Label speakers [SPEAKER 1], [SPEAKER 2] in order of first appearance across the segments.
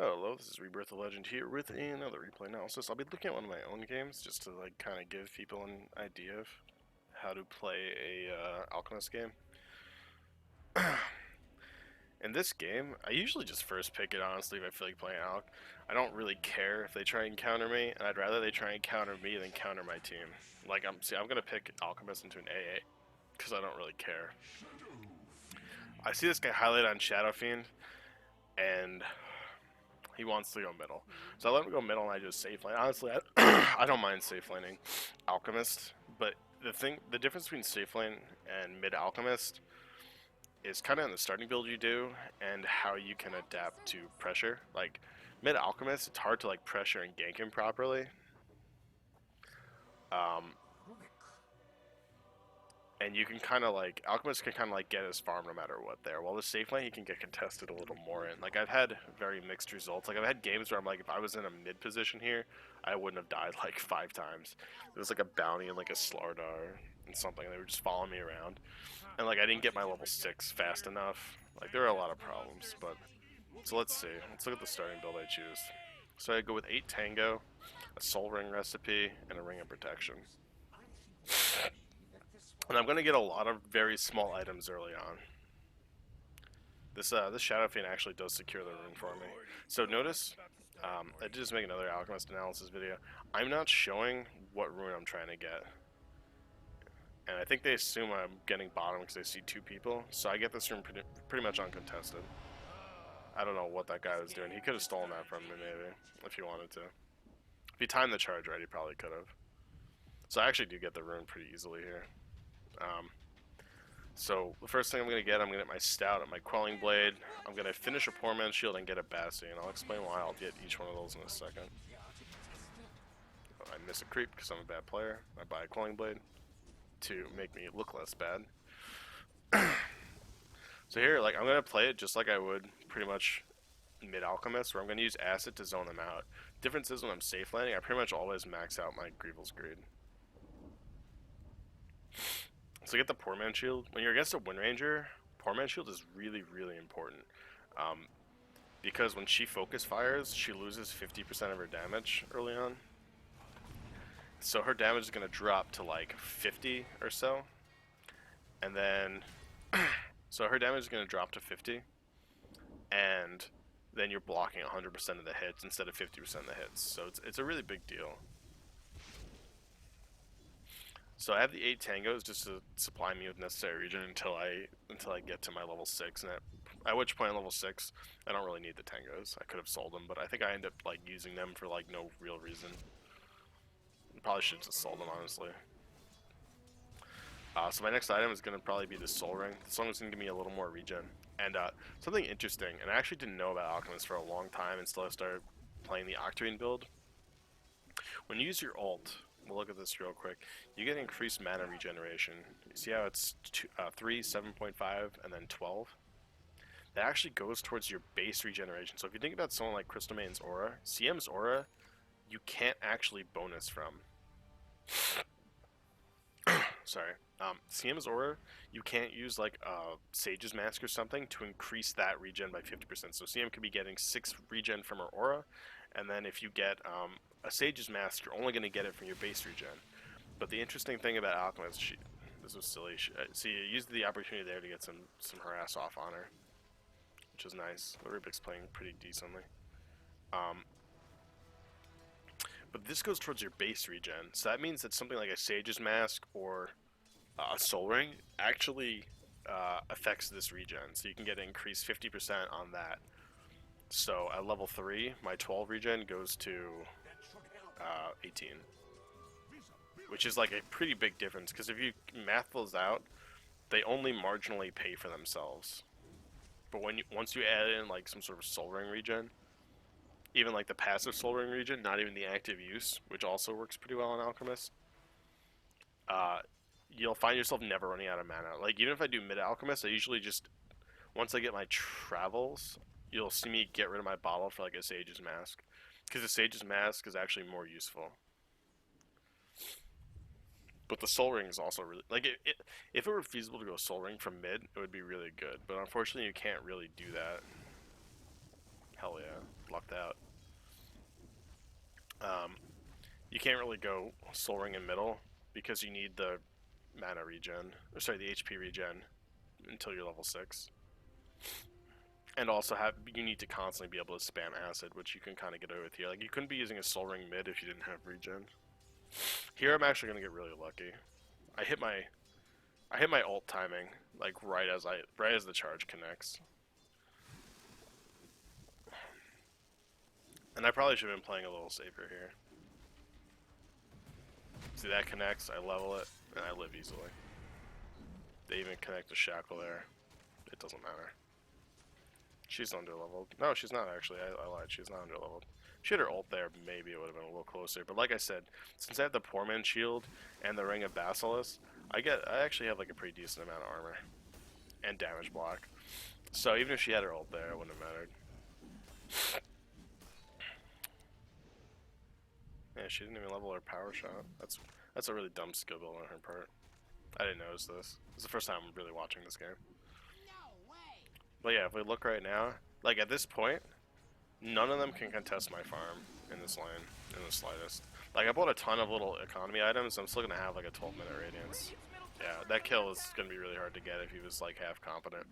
[SPEAKER 1] Hello, this is Rebirth of Legend here with another replay analysis. I'll be looking at one of my own games just to like kind of give people an idea of how to play a Alchemist game. In this game, I usually just first pick it honestly if I feel like playing Alch. I don't really care if they try and counter me, and I'd rather they try and counter me than counter my team. Like I'm gonna pick Alchemist into an AA because I don't really care. I see this guy highlighted on Shadow Fiend, and he wants to go middle. So I let him go middle and I just safe lane. Honestly, I don't mind safe laning Alchemist, but the difference between safe lane and mid Alchemist is kind of in the starting build you do and how you can adapt to pressure. Like mid Alchemist, it's hard to like pressure and gank him properly. And you can kind of like, Alchemist can kind of like get his farm no matter what there. While the safe lane, he can get contested a little more in. Like, I've had very mixed results. Like, I've had games where I'm like, if I was in a mid position here, I wouldn't have died like 5 times. There was like a bounty and like a Slardar and something. And they were just following me around. And like, I didn't get my level 6 fast enough. Like, there were a lot of problems, but... So let's see. Let's look at the starting build I choose. So I go with 8 Tango, a Soul Ring recipe, and a Ring of Protection. And I'm going to get a lot of very small items early on. This Shadow Fiend actually does secure the rune for me. So notice, I did just make another Alchemist analysis video. I'm not showing what rune I'm trying to get. And I think they assume I'm getting bottom because they see 2 people. So I get this rune pretty much uncontested. I don't know what that guy was doing. He could have stolen that from me maybe, if he wanted to. If he timed the charge right, he probably could have. So I actually do get the rune pretty easily here. So the first thing I'm going to get my Stout and my Quelling Blade. I'm going to finish a Poor Man's Shield and get a Bassi, and I'll explain why I'll get each one of those in a second. I miss a creep because I'm a bad player. I buy a Quelling Blade to make me look less bad. So here, like, I'm going to play it just like I would pretty much mid-Alchemist, where I'm going to use Acid to zone them out. Difference is when I'm safe landing, I pretty much always max out my Grievel's Greed. So get the Poor Man Shield. When you're against a Wind Ranger, Poor Man Shield is really, really important. Because when she focus fires, she loses 50% of her damage early on. So her damage is going to drop to like 50 or so. And then... so her damage is going to drop to 50. And then you're blocking 100% of the hits instead of 50% of the hits. So it's a really big deal. So I have the 8 Tangos just to supply me with necessary regen until I get to my level 6, and at which point level 6, I don't really need the Tangos. I could have sold them, but I think I end up like using them for like no real reason. Probably should have just sold them, honestly. So my next item is going to probably be the Soul Ring. The Soul Ring is going to give me a little more regen. And something interesting, and I actually didn't know about Alchemist for a long time until I started playing the Octarine build. When you use your ult, we'll look at this real quick. You get increased mana regeneration. You see how it's 3, 7.5, and then 12? That actually goes towards your base regeneration. So if you think about someone like Crystal Main's Aura, CM's Aura, you can't actually bonus from. Sorry. CM's Aura, you can't use like Sage's Mask or something to increase that regen by 50%. So CM could be getting 6 regen from her Aura, and then if you get a Sage's Mask, you're only going to get it from your base regen. But the interesting thing about Alchemist, this was silly. See, you used the opportunity there to get some harass off on her, which is nice. The Rubik's playing pretty decently. But this goes towards your base regen, so that means that something like a Sage's Mask or a Soul Ring actually affects this regen. So you can get an increased 50% on that. So at level 3, my 12 regen goes to 18. Which is like a pretty big difference, because if you math those out, they only marginally pay for themselves. But once you add in like some sort of Soul Ring regen, even like the passive Soul Ring regen, not even the active use, which also works pretty well on Alchemist, you'll find yourself never running out of mana. Like, even if I do mid-Alchemist, I usually just, once I get my travels, you'll see me get rid of my bottle for like a Sage's Mask. Because the Sage's Mask is actually more useful. But the Soul Ring is also really, like, if it were feasible to go Soul Ring from mid, it would be really good. But unfortunately, you can't really do that. Hell yeah. Lucked you can't really go Soul Ring in middle because you need the mana regen, or sorry, the HP regen until you're level 6. And also you need to constantly be able to spam acid, which you can kind of get away with here. Like, you couldn't be using a Soul Ring mid if you didn't have regen. Here I'm actually gonna get really lucky. I hit my ult timing like right as the charge connects. And I probably should have been playing a little safer here. See, that connects, I level it, and I live easily. They even connect a shackle there. It doesn't matter. She's underleveled. No, she's not actually. I lied. She's not underleveled. If she had her ult there, maybe it would have been a little closer. But like I said, since I have the Poor Man's Shield and the Ring of Basilisk, I actually have like a pretty decent amount of armor and damage block. So even if she had her ult there, it wouldn't have mattered. Yeah, she didn't even level her power shot. That's a really dumb skill build on her part. I didn't notice this. It's the first time I'm really watching this game. But yeah, if we look right now, like at this point, none of them can contest my farm in this lane in the slightest. Like, I bought a ton of little economy items, so I'm still gonna have like a 12-minute radiance. Yeah, that kill is gonna be really hard to get if he was like half competent,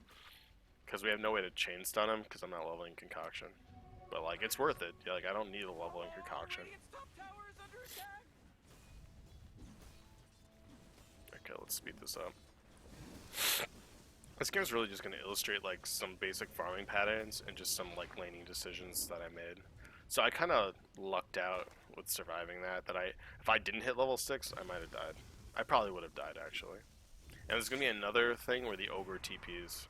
[SPEAKER 1] because we have no way to chain stun him because I'm not leveling concoction. But like, it's worth it. Yeah, like, I don't need a leveling concoction. Okay, let's speed this up. This game is really just going to illustrate like some basic farming patterns and just some like laning decisions that I made. So I kind of lucked out with surviving that. If I didn't hit level 6, I might have died. I probably would have died actually. And there's going to be another thing where the ogre TPs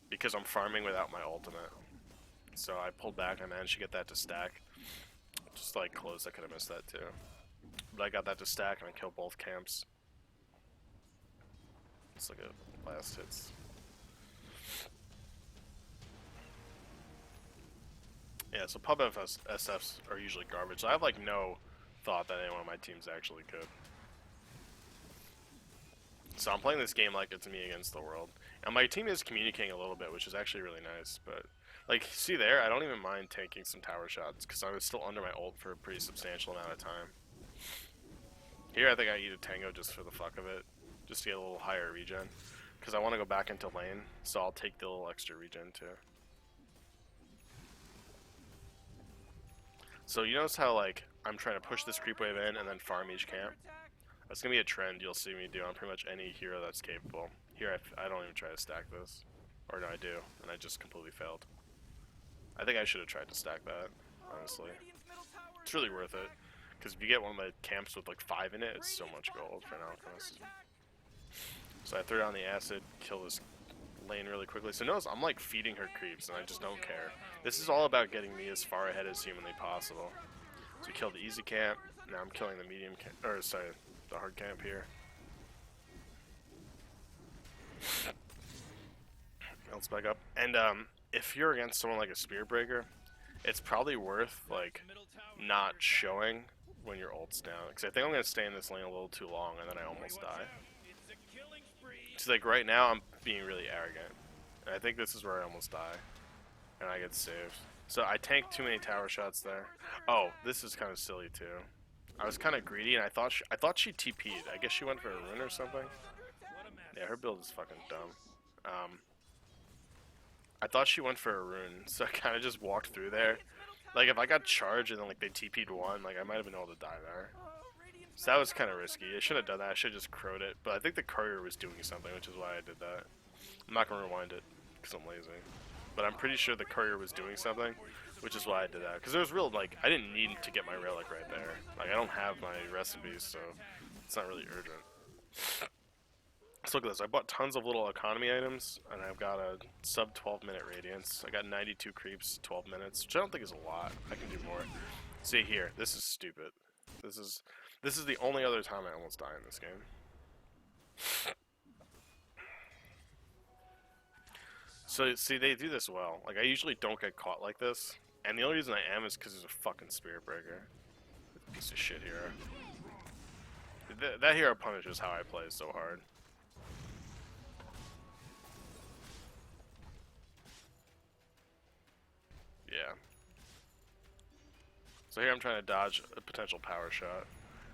[SPEAKER 1] because I'm farming without my ultimate. So I pulled back. I managed to get that to stack. Just like close, I could have missed that too. But I got that to stack and I killed both camps. Let's look at last hits. Yeah, so pub SFs are usually garbage. So I have like no thought that anyone on my team's actually good. So I'm playing this game like it's me against the world. And my team is communicating a little bit, which is actually really nice. But like, see there, I don't even mind taking some tower shots because I was still under my ult for a pretty substantial amount of time. Here I think I eat a tango just for the fuck of it, just to get a little higher regen. Because I want to go back into lane, so I'll take the little extra regen too. So you notice how like I'm trying to push this creep wave in and then farm each camp? That's going to be a trend you'll see me do on pretty much any hero that's capable. Here I don't even try to stack this. Or no, I do, and I just completely failed. I think I should have tried to stack that, honestly. It's really worth it, because if you get one of the camps with like 5 in it, it's so much gold for an Alchemist. So I threw down the acid, kill this lane really quickly. So notice I'm like feeding her creeps, and I just don't care. This is all about getting me as far ahead as humanly possible. So we killed the easy camp, now I'm killing the medium camp, or sorry, the hard camp here. Let's back up. And if you're against someone like a Spear Breaker, it's probably worth like not showing when your ult's down. Because I think I'm gonna stay in this lane a little too long, and then I almost die. So like right now, I'm being really arrogant, and I think this is where I almost die, and I get saved. So I tanked too many tower shots there. Oh, this is kind of silly too. I was kind of greedy, and I thought she TP'd. I guess she went for a rune or something. Yeah, her build is fucking dumb. I thought she went for a rune, so I kind of just walked through there. Like, if I got charged and then like they TP'd one, like I might have been able to die there. So that was kind of risky. I should have done that. I should have just crowed it. But I think the courier was doing something, which is why I did that. I'm not going to rewind it, because I'm lazy. But I'm pretty sure the courier was doing something, which is why I did that. Because it was real, like, I didn't need to get my relic right there. Like, I don't have my recipes, so it's not really urgent. Let's look at this. I bought tons of little economy items, and I've got a sub 12-minute radiance. I got 92 creeps, 12 minutes, which I don't think is a lot. I can do more. See here, this is stupid. This is the only other time I almost die in this game. So, see, they do this well. Like, I usually don't get caught like this, and the only reason I am is because there's a fucking Spirit Breaker. Piece of shit hero. That hero punishes how I play so hard. Yeah. So here I'm trying to dodge a potential power shot.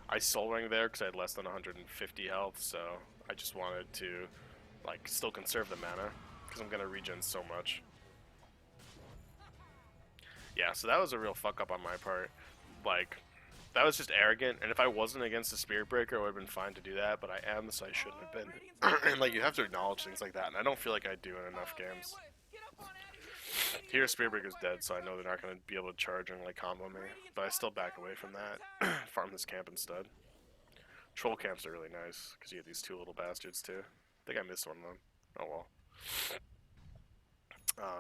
[SPEAKER 1] I soul ring there because I had less than 150 health, so I just wanted to like still conserve the mana because I'm gonna regen so much. Yeah, so that was a real fuck up on my part. Like, that was just arrogant, and if I wasn't against the Spirit Breaker, it would have been fine to do that, but I am, so I shouldn't have been. And like, you have to acknowledge things like that, and I don't feel like I do in enough games. Here, Spirit Breaker's dead, so I know they're not going to be able to charge and like combo me, but I still back away from that. Farm this camp instead. Troll camps are really nice, because you get these two little bastards too. I think I missed one of them. Oh well.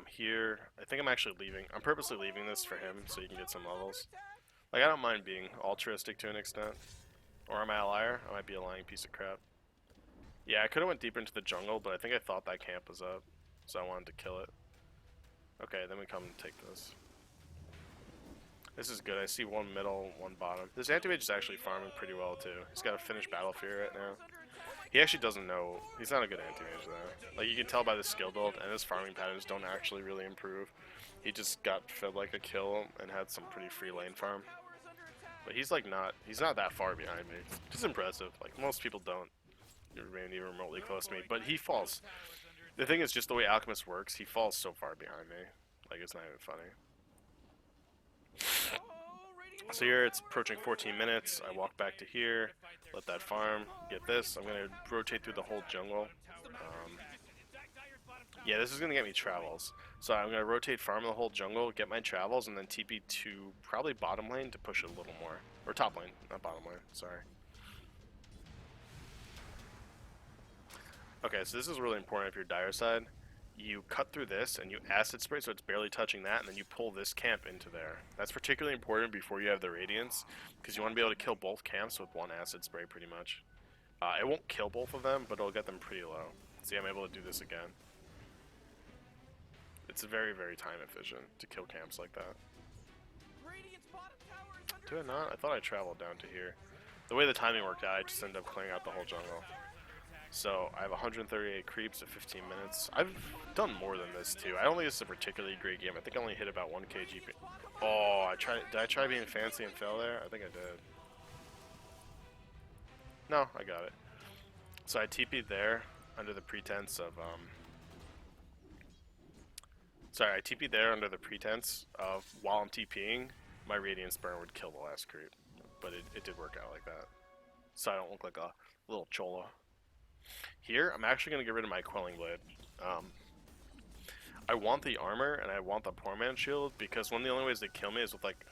[SPEAKER 1] Here, I think I'm actually leaving. I'm purposely leaving this for him, so you can get some levels. Like, I don't mind being altruistic to an extent. Or am I a liar? I might be a lying piece of crap. Yeah, I could have went deeper into the jungle, but I think I thought that camp was up, so I wanted to kill it. Okay, then we come and take this. This is good. I see one middle, one bottom. This anti-mage is actually farming pretty well, too. He's got a finished Battle Fury right now. He actually doesn't know. He's not a good anti-mage, though. Like, you can tell by the skill build, and his farming patterns don't actually really improve. He just got fed like a kill and had some pretty free lane farm. But he's like he's not that far behind me. It's impressive. Like, most people don't remain even remotely close to me. But he falls. The thing is, just the way Alchemist works, he falls so far behind me. Like, it's not even funny. So here, it's approaching 14 minutes. I walk back to here, let that farm, get this. I'm going to rotate through the whole jungle. Yeah, this is going to get me travels. So I'm going to rotate farm the whole jungle, get my travels, and then TP to probably bottom lane to push it a little more. Or top lane, not bottom lane, sorry. Okay, so this is really important if you're dire side. You cut through this and you acid spray so it's barely touching that, and then you pull this camp into there. That's particularly important before you have the Radiance, because you want to be able to kill both camps with one acid spray pretty much. It won't kill both of them, but it'll get them pretty low. See, I'm able to do this again. It's very, very time efficient to kill camps like that. Do I not? I thought I traveled down to here. The way the timing worked out, I just ended up clearing out the whole jungle. So I have 138 creeps at 15 minutes. I've done more than this too. I don't think this is a particularly great game. I think I only hit about 1k GP. Oh, did I try being fancy and fail there? I think I did. No, I got it. So I TP'd there under the pretense of Sorry, I TP'd there under the pretense of while I'm TPing, my Radiance Burn would kill the last creep. But it did work out like that. So I don't look like a little cholo. Here, I'm actually going to get rid of my Quelling Blade. I want the armor and I want the Poor Man Shield because one of the only ways they kill me is with like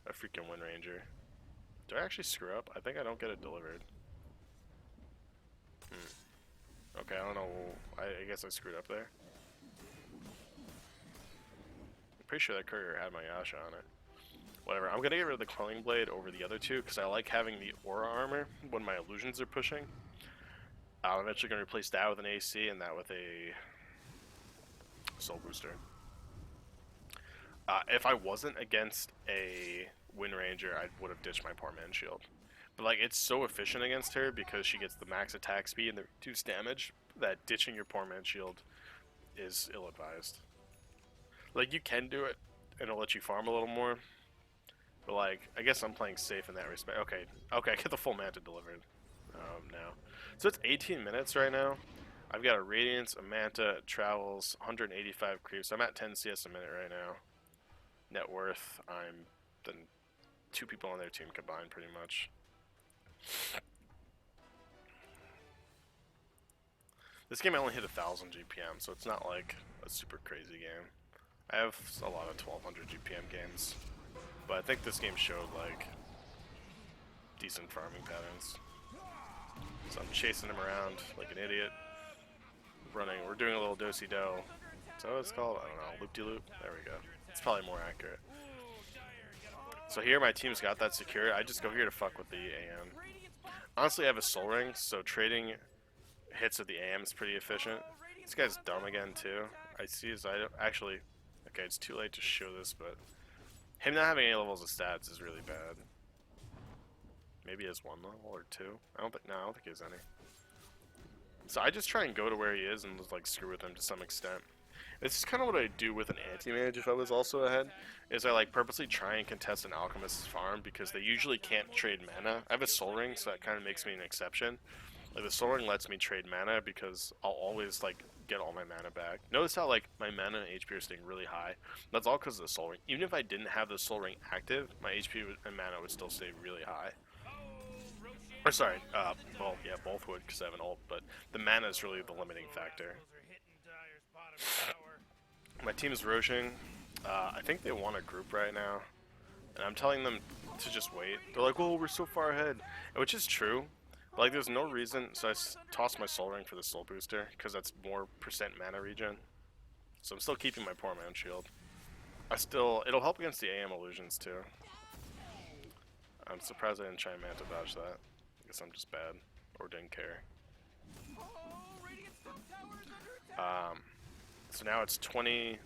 [SPEAKER 1] a freaking Wind Ranger. Do I actually screw up? I think I don't get it delivered. Okay, I don't know. I guess I screwed up there. I'm pretty sure that courier had my Yasha on it. Whatever, I'm gonna get rid of the Quelling Blade over the other two because I like having the Aura Armor when my illusions are pushing. I'm eventually gonna replace that with an AC and that with a Soul Booster. If I wasn't against a Wind Ranger, I would have ditched my Poor Man Shield. But like, it's so efficient against her because she gets the max attack speed and the reduced damage that ditching your Poor Man Shield is ill-advised. Like, you can do it and it'll let you farm a little more. But like, I guess I'm playing safe in that respect. Okay, I get the full Manta delivered now. So it's 18 minutes right now. I've got a Radiance, a Manta, travels, 185 creeps. I'm at 10 CS a minute right now. Net worth, I'm the 2 people on their team combined pretty much. This game I only hit 1,000 GPM, so it's not like a super crazy game. I have a lot of 1,200 GPM games, but I think this game showed like decent farming patterns. So I'm chasing him around like an idiot. We're doing a little do-si-do. Is that what it's called? I don't know, loop-de-loop? There we go. It's probably more accurate. So here my team's got that secured. I just go here to fuck with the AM. Honestly, I have a Soul Ring, so trading hits with the AM is pretty efficient. This guy's dumb again too. I see his item. Actually, okay, it's too late to show this, but him not having any levels of stats is really bad. Maybe he has 1 level or 2. I don't think he has any. So I just try and go to where he is and just like screw with him to some extent. This is kind of what I do with an anti-mage if I was also ahead, is I like purposely try and contest an alchemist's farm because they usually can't trade mana. I have a soul ring, so that kind of makes me an exception. Like the soul ring lets me trade mana because I'll always like get all my mana back. Notice how like my mana and HP are staying really high. That's all because of the soul ring. Even if I didn't have the soul ring active, my HP and mana would still stay really high. Or sorry, well, yeah, both would because I have an ult, but the mana is really the limiting factor. My team is Roshing. I think they want a group right now, and I'm telling them to just wait. They're like, "Well, we're so far ahead," which is true. But, like, there's no reason. So I tossed my soul ring for the soul booster because that's more percent mana regen. So I'm still keeping my poor man shield. It'll help against the AM illusions too. I'm surprised I didn't try and manta dodge that. I guess I'm just bad or didn't care. So now it's 20.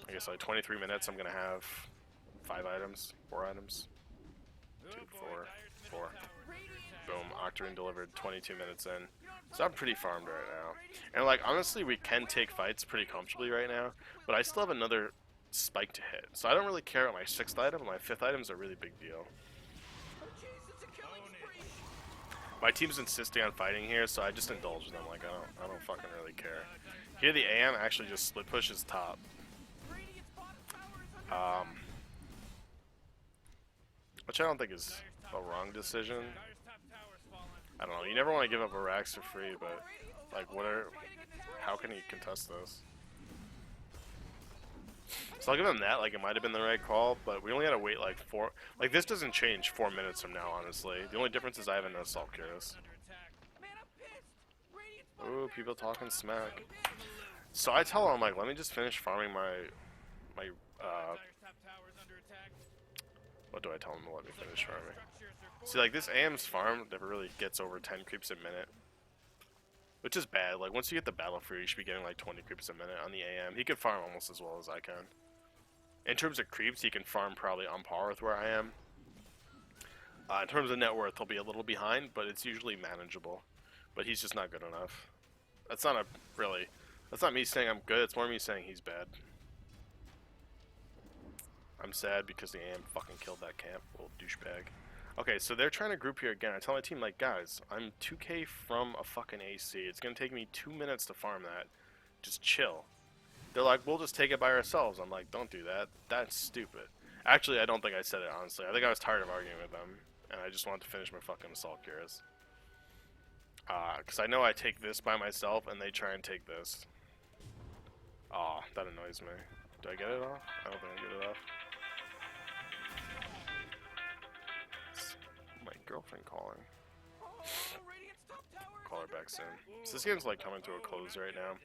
[SPEAKER 1] I guess like 23 minutes. I'm gonna have 4 items. 2, 4, 4. Boom. Octarine delivered 22 minutes in. So I'm pretty farmed right now. And like honestly, we can take fights pretty comfortably right now, but I still have another spike to hit. So I don't really care about my 6th item. My 5th item is a really big deal. My team's insisting on fighting here, so I just indulge them. Like I don't fucking really care. Here the AM actually just split pushes top. Which I don't think is a wrong decision. I don't know. You never want to give up a Rax for free, but like, how can he contest this? So I'll give him that. Like, it might have been the right call, but we only had to wait like 4. Like, this doesn't change 4 minutes from now, honestly. The only difference is I have an assault curious. Ooh, people talking smack. So I tell him, like, let me just finish farming my what do I tell him to let me finish farming? See, like, this AM's farm never really gets over 10 creeps a minute. Which is bad. Like, once you get the battle free, you should be getting like 20 creeps a minute on the AM. He can farm almost as well as I can. In terms of creeps, he can farm probably on par with where I am. In terms of net worth, he'll be a little behind, but it's usually manageable. But he's just not good enough. That's not me saying I'm good, it's more me saying he's bad. I'm sad because the AM fucking killed that camp, little douchebag. Okay, so they're trying to group here again. I tell my team, like, guys, I'm 2k from a fucking AC. It's gonna take me 2 minutes to farm that. Just chill. They're like, we'll just take it by ourselves. I'm like, don't do that. That's stupid. Actually, I don't think I said it, honestly. I think I was tired of arguing with them, and I just wanted to finish my fucking assault cures. Because I know I take this by myself, and they try and take this. Aw, that annoys me. Do I get it off? I don't think I get it off. My girlfriend calling. Call her back soon. So this game's like coming to a close right now.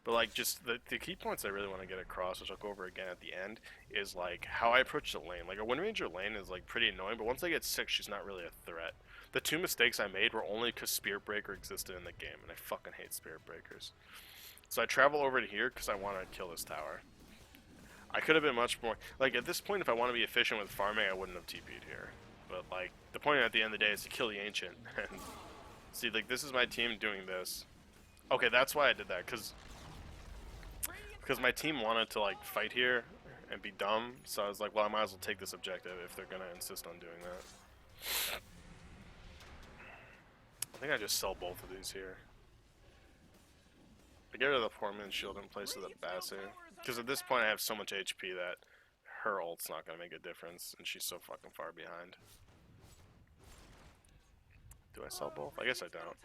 [SPEAKER 1] But like just the key points I really want to get across, which I'll go over again at the end, is like how I approach the lane. Like a Wind Ranger lane is like pretty annoying, but once I get 6, she's not really a threat. The 2 mistakes I made were only because Spirit Breaker existed in the game, and I fucking hate Spirit Breakers. So I travel over to here because I want to kill this tower. I could have been much more... Like, at this point, if I want to be efficient with farming, I wouldn't have TP'd here. But, like, the point at the end of the day is to kill the Ancient. And see, like, this is my team doing this. Okay, that's why I did that, because my team wanted to, like, fight here and be dumb. So I was like, well, I might as well take this objective if they're going to insist on doing that. I think I just sell both of these here. I get rid of the poor man's shield in place of the Bassi. Because at this point I have so much HP that her ult's not going to make a difference, and she's so fucking far behind. Do I sell both? I guess I don't.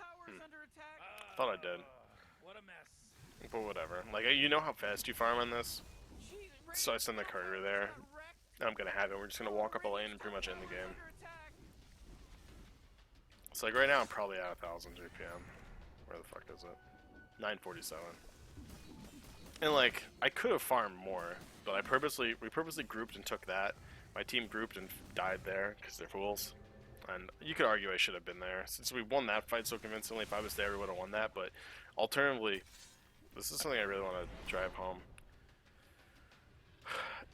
[SPEAKER 1] Thought I did. But whatever. Like, you know how fast you farm on this? So I send the courier there. And I'm going to have it. We're just going to walk up a lane and pretty much end the game. It's like right now I'm probably at 1,000 GPM. Where the fuck is it? 947. And like, I could have farmed more, but we purposely grouped and took that. My team grouped and died there, because they're fools. And you could argue I should have been there. Since we won that fight so convincingly, if I was there we would have won that, but alternatively, this is something I really want to drive home.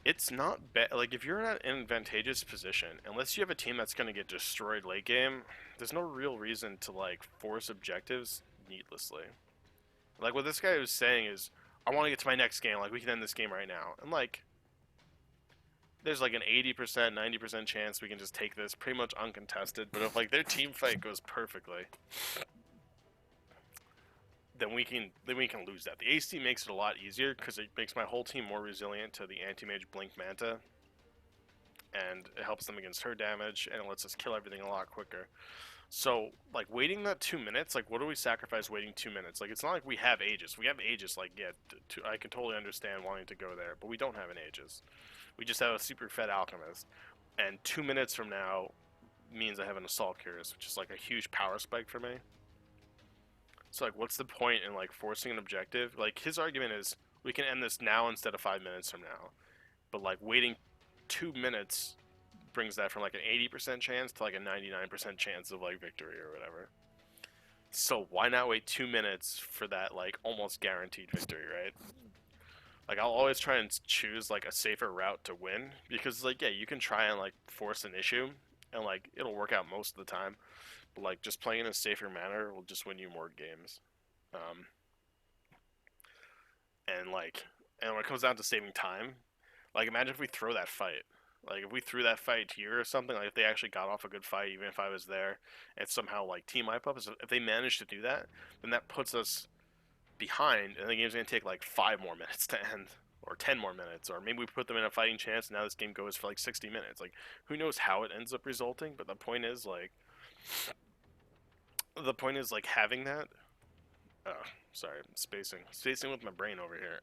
[SPEAKER 1] It's not bad. Like, if you're in an advantageous position, unless you have a team that's going to get destroyed late game, there's no real reason to, like, force objectives needlessly. Like what this guy was saying is, I want to get to my next game. Like we can end this game right now. And like, there's like an 80%, 90% chance we can just take this pretty much uncontested. But if like their team fight goes perfectly, then we can lose that. The AC makes it a lot easier because it makes my whole team more resilient to the anti-mage Blink Manta, and it helps them against her damage, and it lets us kill everything a lot quicker. So, like, waiting that 2 minutes, like, what do we sacrifice waiting 2 minutes? Like, it's not like we have Aegis. We have Aegis, like, yeah, I can totally understand wanting to go there, but we don't have an Aegis. We just have a super fed Alchemist. And 2 minutes from now means I have an Assault Cuirass, which is, like, a huge power spike for me. So, like, what's the point in, like, forcing an objective? Like, his argument is, we can end this now instead of 5 minutes from now. But, like, waiting 2 minutes brings that from like an 80% chance to like a 99% chance of like victory or whatever. So why not wait 2 minutes for that like almost guaranteed victory, right? Like I'll always try and choose like a safer route to win because like yeah, you can try and like force an issue and like it'll work out most of the time. But like just playing in a safer manner will just win you more games. Um, and like and when it comes down to saving time, like imagine if we throw that fight. Like if we threw that fight here or something, like if they actually got off a good fight, even if I was there, and somehow like team wipe up, if they manage to do that, then that puts us behind, and the game's gonna take like 5 more minutes to end, or 10 more minutes, or maybe we put them in a fighting chance. And now this game goes for like 60 minutes. Like who knows how it ends up resulting? But the point is like having that. Sorry, spacing with my brain over here.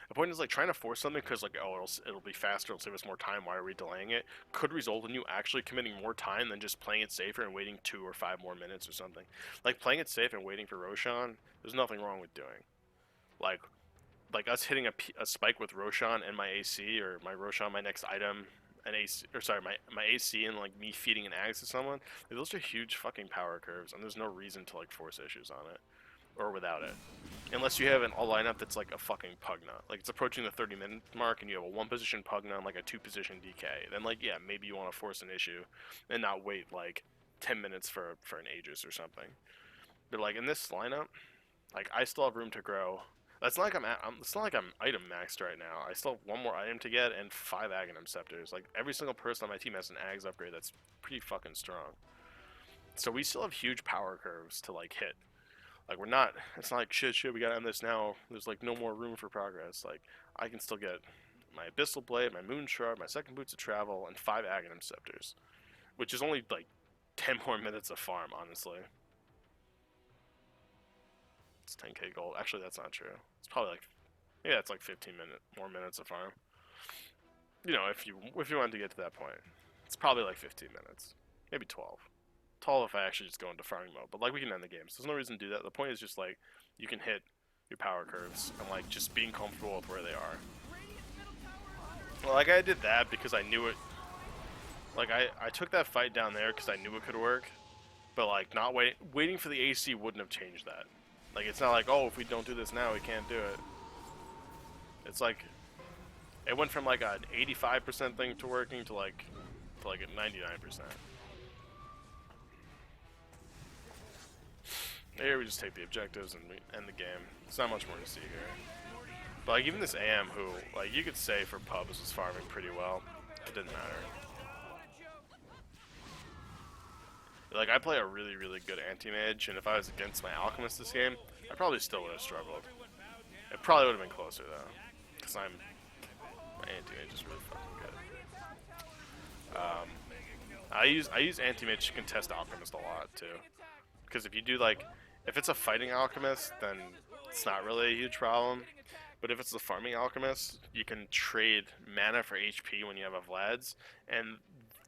[SPEAKER 1] The point is like trying to force something because like it'll be faster, it'll save us more time. Why are we delaying it? Could result in you actually committing more time than just playing it safer and waiting 2 or 5 more minutes or something. Like playing it safe and waiting for Roshan, there's nothing wrong with doing. Like us hitting a spike with Roshan and my AC, or my Roshan, my next item, an AC, or sorry, my AC, and like me feeding an Axe to someone. Like, those are huge fucking power curves, and there's no reason to like force issues on it or without it. Unless you have a lineup that's like a fucking Pugna. Like it's approaching the 30-minute mark and you have a 1-position Pugna and like a 2-position DK. Then like yeah, maybe you want to force an issue and not wait like 10 minutes for an Aegis or something. But like in this lineup, like I still have room to grow. That's not like it's not like I'm item maxed right now. I still have one more item to get and 5 Aghanim Scepters. Like every single person on my team has an Ags upgrade that's pretty fucking strong. So we still have huge power curves to like hit. Like we're not. It's not like shit. We gotta end this now. There's like no more room for progress. Like I can still get my Abyssal Blade, my Moon Shard, my second Boots of Travel, and 5 Aghanim Scepters, which is only like 10 more minutes of farm. Honestly, it's 10k gold. Actually, that's not true. It's probably like it's like 15 more minutes of farm. You know, if you wanted to get to that point, it's probably like 15 minutes, maybe 12. Tall if I actually just go into farming mode, but like we can end the game, so there's no reason to do that. The point is just like you can hit your power curves and like just being comfortable with where they are. Well, like I did that because I knew it. Like I took that fight down there because I knew it could work, but like not waiting for the AC wouldn't have changed that. Like it's not like oh if we don't do this now we can't do it. It's like it went from like an 85% thing to working to like a 99%. Here we just take the objectives and we end the game. There's not much more to see here. But like even this AM who, like you could say for pubs was farming pretty well. It didn't matter. Like I play a really, really good anti-mage, and if I was against my Alchemist this game, I probably still would have struggled. It probably would have been closer though. Because my anti-mage is really fucking good. I use anti-mage to contest Alchemist a lot too. Because if you do like if it's a fighting Alchemist, then it's not really a huge problem. But if it's the farming Alchemist, you can trade mana for HP when you have a Vlad's, and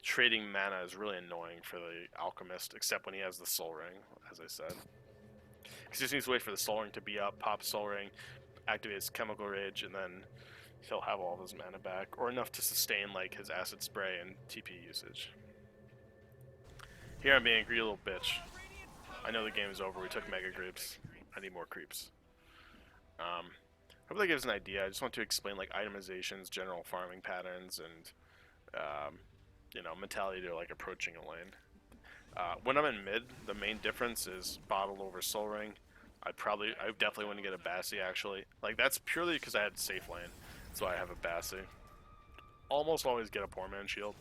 [SPEAKER 1] trading mana is really annoying for the Alchemist, except when he has the Soul Ring, as I said. Because he just needs to wait for the Soul Ring to be up, pop Soul Ring, activate his Chemical Rage, and then he'll have all of his mana back, or enough to sustain like his Acid Spray and TP usage. Here I'm being a greedy little bitch. I know the game is over. We took mega creeps. I need more creeps. Hope that gives an idea. I just want to explain like itemizations, general farming patterns, and you know, mentality to like approaching a lane. When I'm in mid, the main difference is bottle over soul ring. I definitely wouldn't get a Bassi actually. Like that's purely because I had safe lane. That's why I have a Bassi. Almost always get a poor man shield.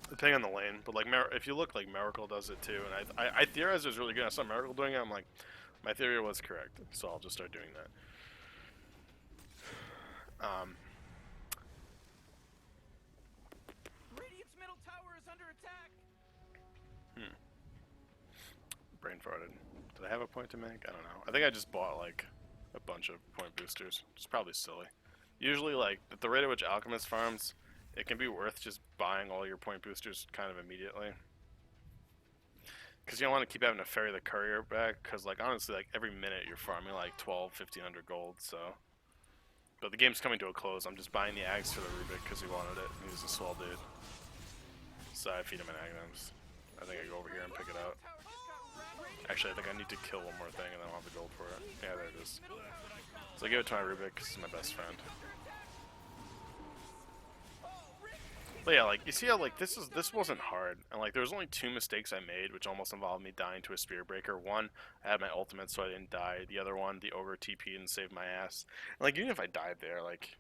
[SPEAKER 1] Depending on the lane, but like if you look, like Miracle does it too, and I theorized it was really good. I saw Miracle doing it. I'm like, my theory was correct, so I'll just start doing that.
[SPEAKER 2] Radiant's middle tower is under attack.
[SPEAKER 1] Brain farted. Did I have a point to make? I don't know. I think I just bought like a bunch of point boosters. It's probably silly. Usually, like at the rate at which Alchemist farms, it can be worth just buying all your point boosters kind of immediately. Because you don't want to keep having to ferry the courier back, because like honestly, like every minute you're farming like 1,500 gold, so. But the game's coming to a close. I'm just buying the Ags for the Rubik because he wanted it. He's a swell dude. So I feed him an Agnums. I think I go over here and pick it out. Actually, I think I need to kill one more thing and then I'll have the gold for it. Yeah, there it is. So I give it to my Rubik because he's my best friend. But yeah, like you see how like this wasn't hard, and like there was only 2 mistakes I made, which almost involved me dying to a Spear Breaker. One, I had my ultimate, so I didn't die. The other one, the Ogre TP and saved my ass. And, like even if I died there, like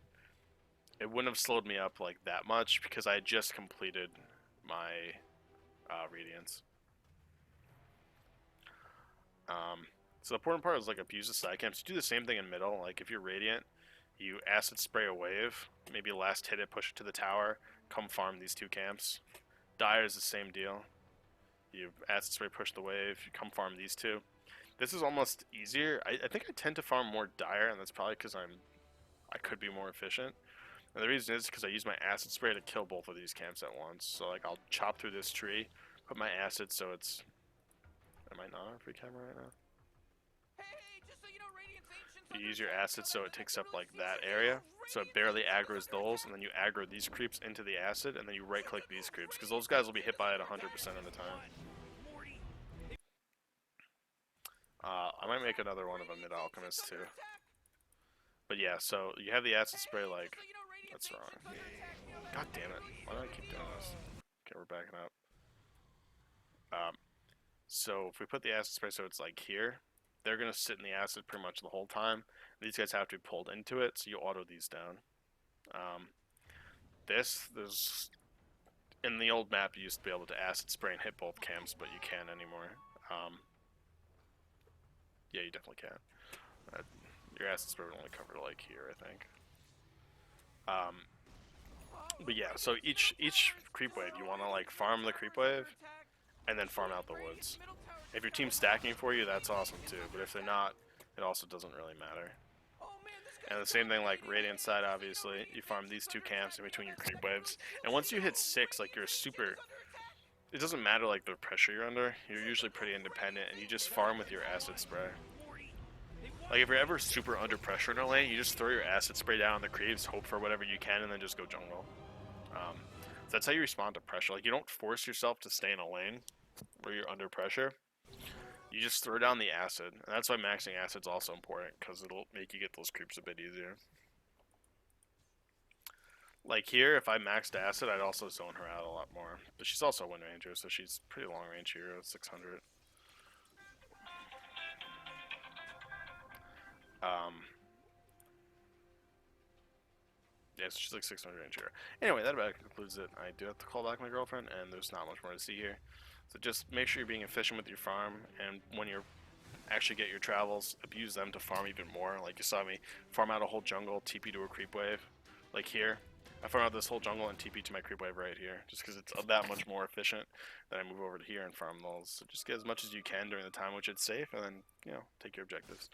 [SPEAKER 1] it wouldn't have slowed me up like that much because I had just completed my Radiance. So the important part is like abuse the side camps. You do the same thing in middle. Like if you're Radiant, you acid spray a wave, maybe last hit it, push it to the tower, come farm these 2 camps. Dire is the same deal. You acid spray, push the wave, you come farm these 2. This is almost easier. I think I tend to farm more Dire, and that's probably because I could be more efficient. And the reason is because I use my acid spray to kill both of these camps at once. So like I'll chop through this tree, put my acid so it's. Am I not on free camera right now? You use your acid so it takes up like that area, so it barely aggroes those, and then you aggro these creeps into the acid, and then you right click these creeps, because those guys will be hit by it 100% of the time. I might make another one of a mid Alchemist too. But yeah, so you have the acid spray like, that's wrong. God damn it, why do I keep doing this? Okay, we're backing up. So if we put the acid spray so it's like here, they're going to sit in the acid pretty much the whole time. These guys have to be pulled into it, so you auto these down. There's in the old map you used to be able to acid spray and hit both camps, but you can't anymore. Yeah, you definitely can. Your acid spray would only cover like here, I think. But yeah, so each creep wave, you want to like farm the creep wave, and then farm out the woods. If your team's stacking for you, that's awesome too, but if they're not, it also doesn't really matter. And the same thing like Radiant side, obviously, you farm these 2 camps in between your creep waves, and once you hit 6, like you're super, it doesn't matter like the pressure you're under, you're usually pretty independent, and you just farm with your acid spray. Like if you're ever super under pressure in a lane, you just throw your acid spray down on the creeps, hope for whatever you can, and then just go jungle. So that's how you respond to pressure. Like you don't force yourself to stay in a lane where you're under pressure. You just throw down the acid, and that's why maxing acid's also important, because it'll make you get those creeps a bit easier. Like here, if I maxed acid, I'd also zone her out a lot more. But she's also a wind ranger, so she's pretty long range hero, 600. Yeah, so she's like 600 range hero. Anyway, that about concludes it. I do have to call back my girlfriend, and there's not much more to see here. So just make sure you're being efficient with your farm, and when you're actually get your travels, abuse them to farm even more. Like you saw me farm out a whole jungle, TP to a creep wave. Like here, I farm out this whole jungle and TP to my creep wave right here, just because it's that much more efficient. Then I move over to here and farm those. So just get as much as you can during the time which it's safe, and then, you know, take your objectives.